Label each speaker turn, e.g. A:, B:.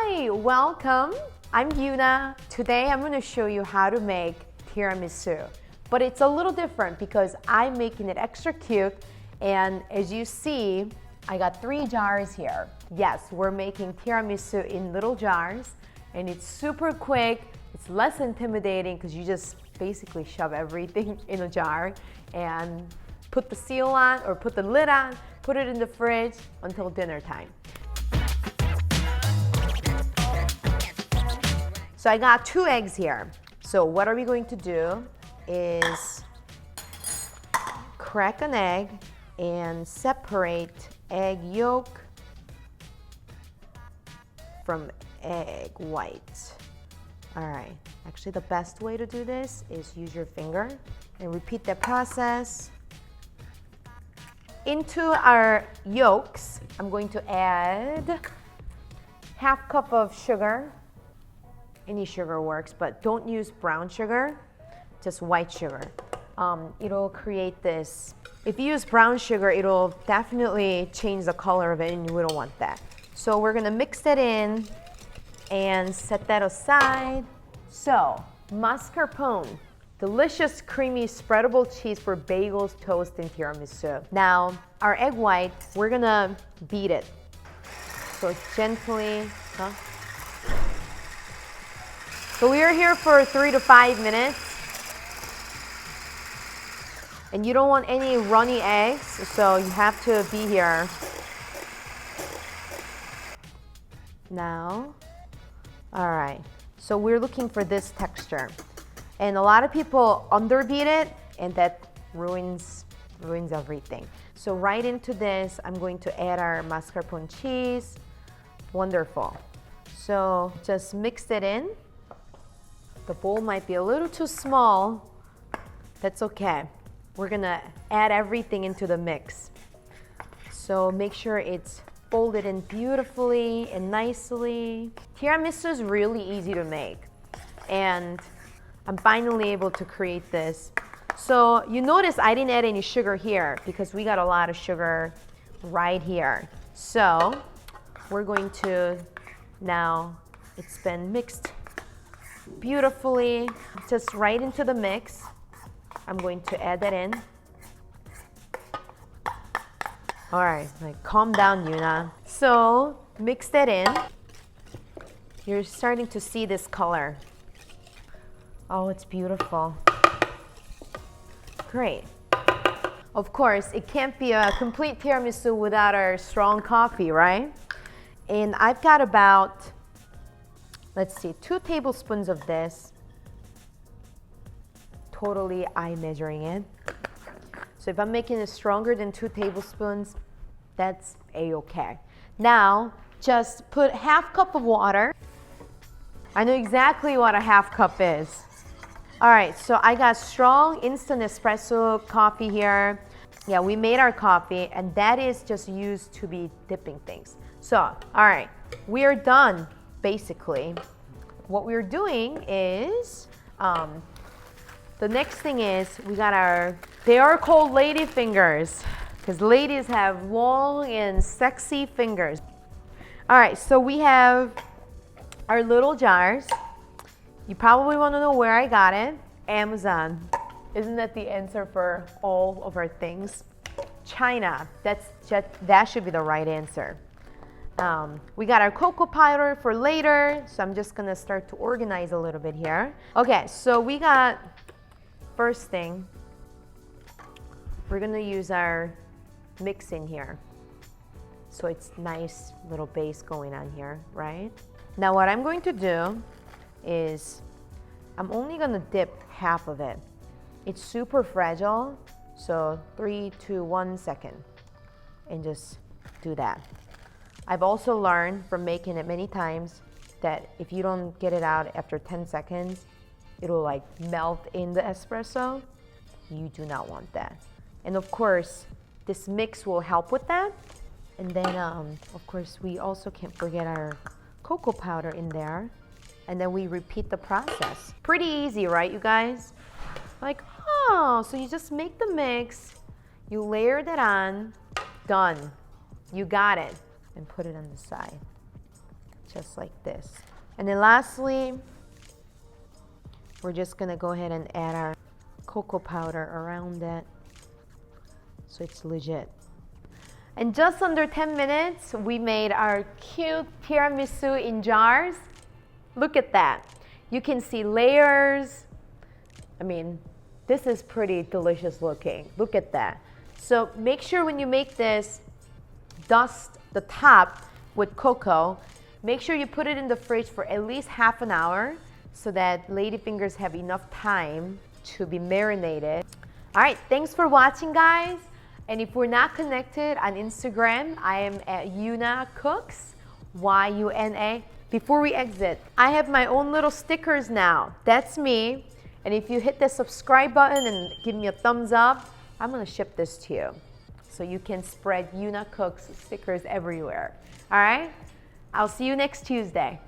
A: Hi, welcome. I'm Yuna. Today I'm going to show you how to make tiramisu. But it's a little different because I'm making it extra cute. And as you see, I got 3 jars here. Yes, we're making tiramisu in little jars. And it's super quick. It's less intimidating because you just basically shove everything in a jar and put the seal on or put the lid on, put it in the fridge until dinner time. So I got 2 eggs here. So what are we going to do is crack an egg and separate egg yolk from egg white. All right, actually the best way to do this is use your finger and repeat that process. Into our yolks, I'm going to add ½ cup of sugar. Any sugar works, but don't use brown sugar, just white sugar. It'll create this. If you use brown sugar, it'll definitely change the color of it and we don't want that. So we're gonna mix that in and set that aside. So, mascarpone, delicious creamy spreadable cheese for bagels, toast, and tiramisu. Now, our egg white, we're gonna beat it. So gently, So we are here for 3 to 5 minutes. And you don't want any runny eggs, so you have to be here. Now, all right. So we're looking for this texture. And a lot of people underbeat it, and that ruins everything. So right into this, I'm going to add our mascarpone cheese. Wonderful. So just mix it in. The bowl might be a little too small. That's okay. We're gonna add everything into the mix. So make sure it's folded in beautifully and nicely. Tiramisu is really easy to make. And I'm finally able to create this. So you notice I didn't add any sugar here because we got a lot of sugar right here. So we're going to, now it's been mixed beautifully, just right into the mix. I'm going to add that in. All right, like calm down, Yuna. So mix that in. You're starting to see this color. Oh, it's beautiful. Great. Of course, it can't be a complete tiramisu without our strong coffee, right? And I've got about, let's see, 2 tablespoons of this. Totally eye measuring it. So if I'm making it stronger than 2 tablespoons, that's a-okay. Now, just put ½ cup of water. I know exactly what a ½ cup is. All right, so I got strong instant espresso coffee here. Yeah, we made our coffee, and that is just used to be dipping things. So, all right, we are done, basically. What we're doing is, the next thing is we got our, they are called Ladyfingers because ladies have long and sexy fingers. All right, so we have our little jars. You probably want to know where I got it. Amazon. Isn't that the answer for all of our things? China. That should be the right answer. We got our cocoa powder for later, so I'm just gonna start to organize a little bit here. Okay, so we got, first thing, we're gonna use our mix in here. So it's nice little base going on here, right? Now what I'm going to do is, I'm only gonna dip half of it. It's super fragile, so 3, 2, 1 second, and just do that. I've also learned from making it many times that if you don't get it out after 10 seconds, it'll like melt in the espresso. You do not want that. And of course, this mix will help with that. And then, of course, we also can't forget our cocoa powder in there. And then we repeat the process. Pretty easy, right, you guys? Like, oh, so you just make the mix, you layer that on, done. You got it. And put it on the side. just like this. And then lastly, we're just gonna go ahead and add our cocoa powder around that so it's legit. And just under 10 minutes, we made our cute tiramisu in jars. Look at that. You can see layers. I mean, this is pretty delicious looking. Look at that. So make sure when you make this, dust the top with cocoa. Make sure you put it in the fridge for at least half an hour so that Ladyfingers have enough time to be marinated. All right, thanks for watching, guys. And if we're not connected on Instagram, I am at Yuna Cooks, Y-U-N-A. Before we exit, I have my own little stickers now. That's me. And if you hit the subscribe button and give me a thumbs up, I'm gonna ship this to you. So you can spread Yuna Cooks stickers everywhere. All right? I'll see you next Tuesday.